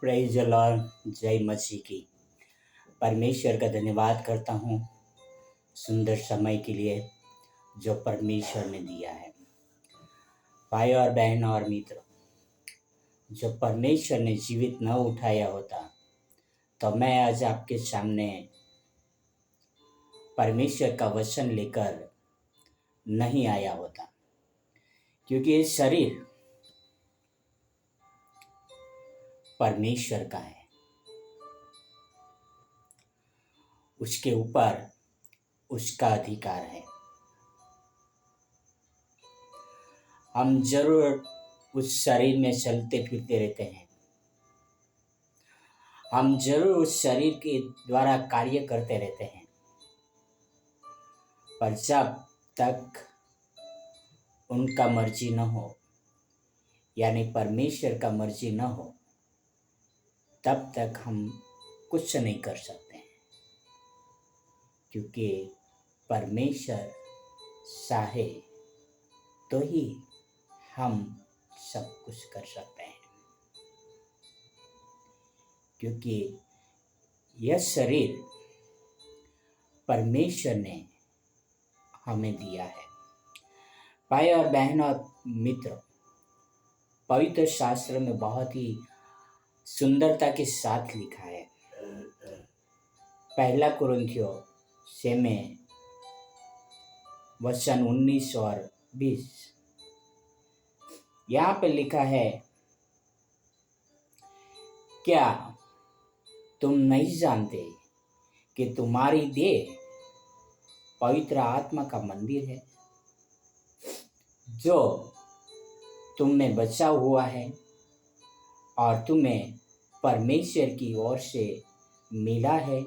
Praise the Lord. जय मसीह की। परमेश्वर का धन्यवाद करता हूँ सुंदर समय के लिए जो परमेश्वर ने दिया है। भाई और बहन और मित्र, जो परमेश्वर ने जीवित न उठाया होता तो मैं आज आपके सामने परमेश्वर का वचन लेकर नहीं आया होता, क्योंकि ये शरीर परमेश्वर का है। उसके ऊपर उसका अधिकार है। हम जरूर उस शरीर में चलते फिरते रहते हैं, हम जरूर उस शरीर के द्वारा कार्य करते रहते हैं, पर जब तक उनका मर्जी न हो, यानी परमेश्वर का मर्जी न हो, तब तक हम कुछ नहीं कर सकते हैं। क्योंकि परमेश्वर चाहे तो ही हम सब कुछ कर सकते हैं। क्योंकि यह शरीर परमेश्वर ने हमें दिया है। भाई और बहन और मित्र, पवित्र शास्त्र में बहुत ही सुंदरता के साथ लिखा है। पहला कुरिन्थियों 6 में वचन 19 और 20 यहाँ पे लिखा है, क्या तुम नहीं जानते कि तुम्हारी देह पवित्र आत्मा का मंदिर है जो तुम में बचा हुआ है और तुम्हें परमेश्वर की ओर से मिला है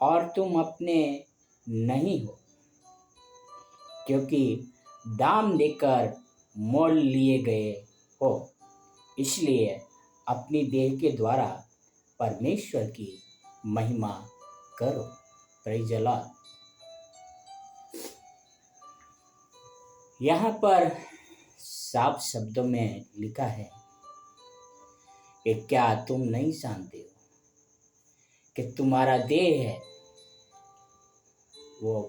और तुम अपने नहीं हो, क्योंकि दाम देकर मोल लिए गए हो। इसलिए अपनी देह के द्वारा परमेश्वर की महिमा करो। Praise the Lord. यहाँ पर साफ शब्दों में लिखा है कि क्या तुम नहीं जानते हो कि तुम्हारा देह है वो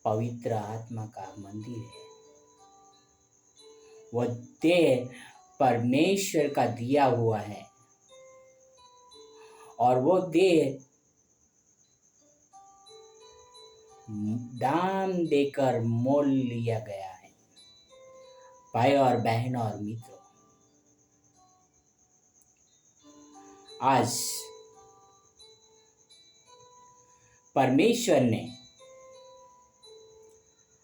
पवित्र आत्मा का मंदिर है। वो देह परमेश्वर का दिया हुआ है और वो देह दाम देकर मोल लिया गया है। भाई और बहन और मित्रों, आज परमेश्वर ने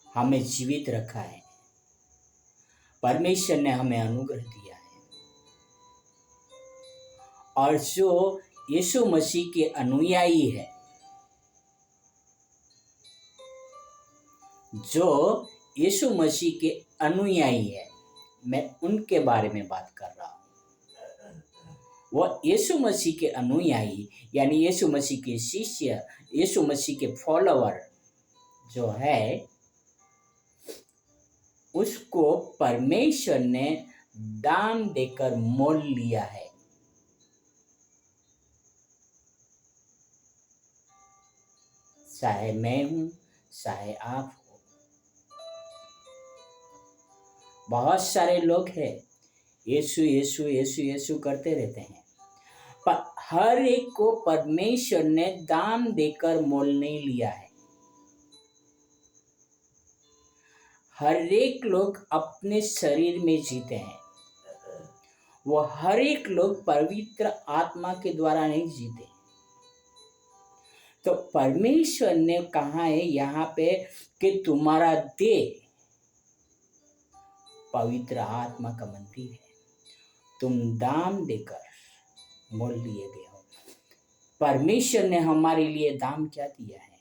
हमें जीवित रखा है। परमेश्वर ने हमें अनुग्रह दिया है और जो यीशु मसीह के अनुयायी है, जो यीशु मसीह के अनुयायी है, मैं उनके बारे में बात कर रहा हूँ। वो यीशु मसीह के अनुयायी यानी यीशु मसीह के शिष्य, यीशु मसीह के फॉलोवर जो है, उसको परमेश्वर ने दाम देकर मोल लिया है। चाहे मैं हूं, चाहे आप हो। बहुत सारे लोग हैं यीशु यीशु यीशु यीशु करते रहते हैं, पर हर एक को परमेश्वर ने दाम देकर मोल नहीं लिया है। हर एक लोग अपने शरीर में जीते हैं। वो हर एक लोग पवित्र आत्मा के द्वारा नहीं जीते। तो परमेश्वर ने कहा है यहाँ पे कि तुम्हारा देह पवित्र आत्मा का मंदिर है, तुम दाम देकर मोल लिए गए हो। परमेश्वर ने हमारे लिए दाम क्या दिया है?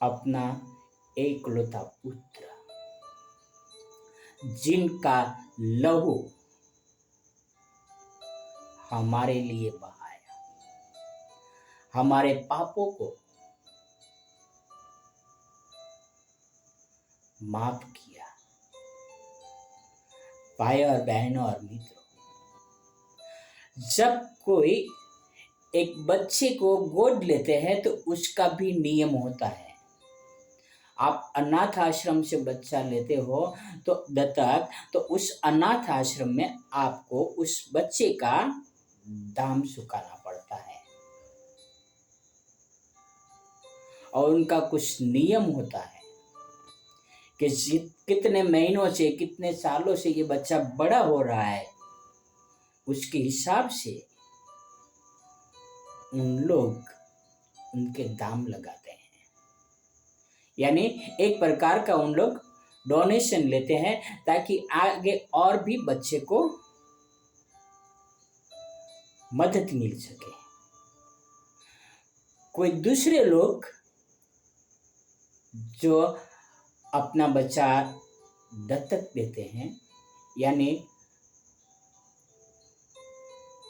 अपना एकलौता पुत्र, जिनका लहू हमारे लिए बहाया, हमारे पापों को माफ किया। भाई और बहनों और मित्रों, जब कोई एक बच्चे को गोद लेते हैं तो उसका भी नियम होता है। आप अनाथ आश्रम से बच्चा लेते हो तो दत्तक, तो उस अनाथ आश्रम में आपको उस बच्चे का दाम चुकाना पड़ता है और उनका कुछ नियम होता है कि कितने महीनों से, कितने सालों से ये बच्चा बड़ा हो रहा है, उसके हिसाब से उन लोग उनके दाम लगाते हैं। यानी एक प्रकार का उन लोग डोनेशन लेते हैं ताकि आगे और भी बच्चे को मदद मिल सके। कोई दूसरे लोग जो अपना बच्चा दत्तक देते हैं, यानी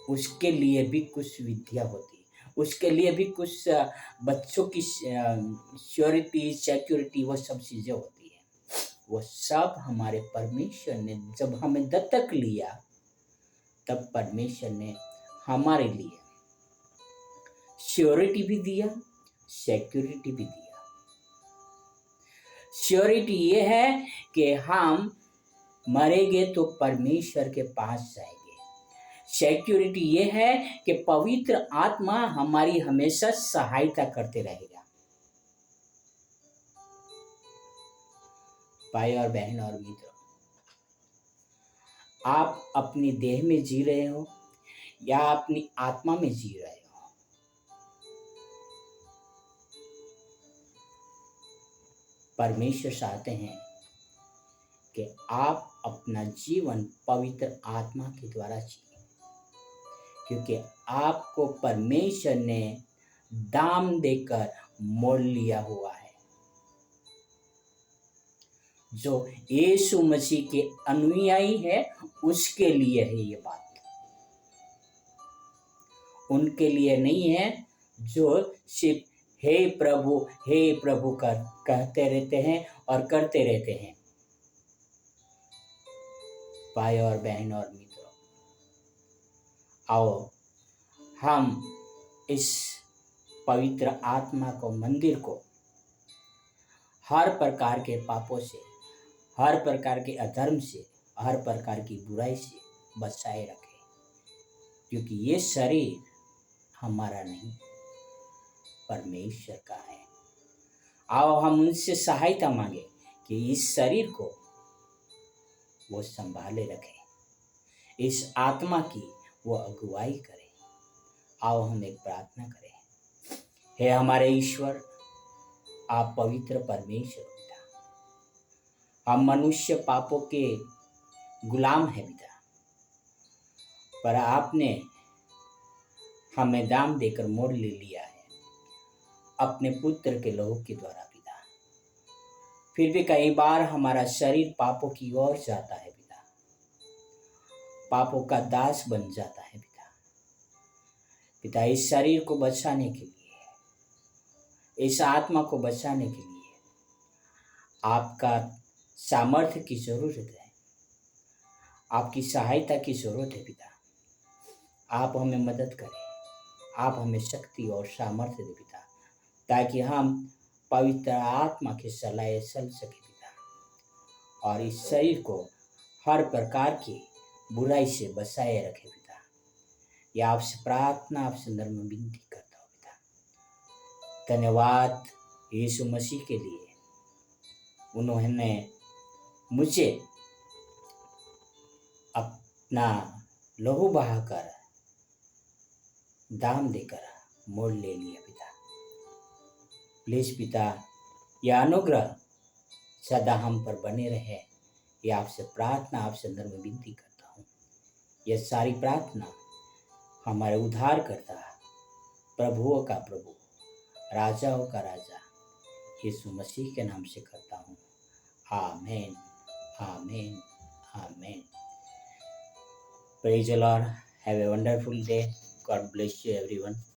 उसके लिए भी कुछ विद्या होती है, उसके लिए भी कुछ बच्चों की श्योरिटी, सिक्योरिटी, वो सब चीज़ें होती है। वो सब हमारे परमेश्वर ने जब हमें दत्तक लिया तब परमेश्वर ने हमारे लिए श्योरिटी भी दिया, सिक्योरिटी भी दिया। श्योरिटी ये है कि हम मरेंगे तो परमेश्वर के पास जाएंगे। सिक्योरिटी ये है कि पवित्र आत्मा हमारी हमेशा सहायता करते रहेगा। भाई और बहन और मित्रों, आप अपनी देह में जी रहे हो या अपनी आत्मा में जी रहे हो, परमेश्वर चाहते हैं कि आप अपना जीवन पवित्र आत्मा के द्वारा जिए, क्योंकि आपको परमेश्वर ने दाम देकर मोल लिया हुआ है। जो यीशु मसीह के अनुयायी है उसके लिए है ये बात, उनके लिए नहीं है जो सिर्फ हे प्रभु कहते रहते हैं और करते रहते हैं। भाई और बहन और मित्रों, आओ हम इस पवित्र आत्मा को, मंदिर को हर प्रकार के पापों से, हर प्रकार के अधर्म से, हर प्रकार की बुराई से बचाए रखें, क्योंकि ये शरीर हमारा नहीं, परमेश्वर का है। आओ हम उनसे सहायता मांगे कि इस शरीर को वो संभाले रखें, इस आत्मा की वो अगुवाई करें। आओ हम एक प्रार्थना करें। हे हमारे ईश्वर, आप पवित्र परमेश्वर पिता, हम मनुष्य पापों के गुलाम हैं पिता, पर आपने हमें दाम देकर मोल ले लिया है अपने पुत्र के लहू के द्वारा पिता। फिर भी कई बार हमारा शरीर पापों की ओर जाता है पिता, पापों का दास बन जाता है पिता। इस शरीर को बचाने के लिए, इस आत्मा को बचाने के लिए आपका सामर्थ्य की जरूरत है, आपकी सहायता की जरूरत है पिता। आप हमें मदद करें, आप हमें शक्ति और सामर्थ्य दे पिता, ताकि हम पवित्र आत्मा के सलाहे चल सके पिता, और इस शरीर को हर प्रकार की बुराई से बचाए रखे पिता। यह आपसे प्रार्थना, आपसे नर्म विनती करता हूँ पिता। धन्यवाद यीशु मसीह के लिए, उन्होंने मुझे अपना लहू बहाकर, दाम देकर मोल ले लिया पिता। प्लीज पिता, यह अनुग्रह सदा हम पर बने रहे, यह आपसे प्रार्थना, आपसे नर्म विनती करता हूँ। यह सारी प्रार्थना हमारे उद्धार करता, प्रभुओं का प्रभु, राजाओं का राजा यीशु मसीह के नाम से करता हूँ। आमीन, आमीन, आमीन। Praise the Lord. Have a wonderful day. God bless you everyone.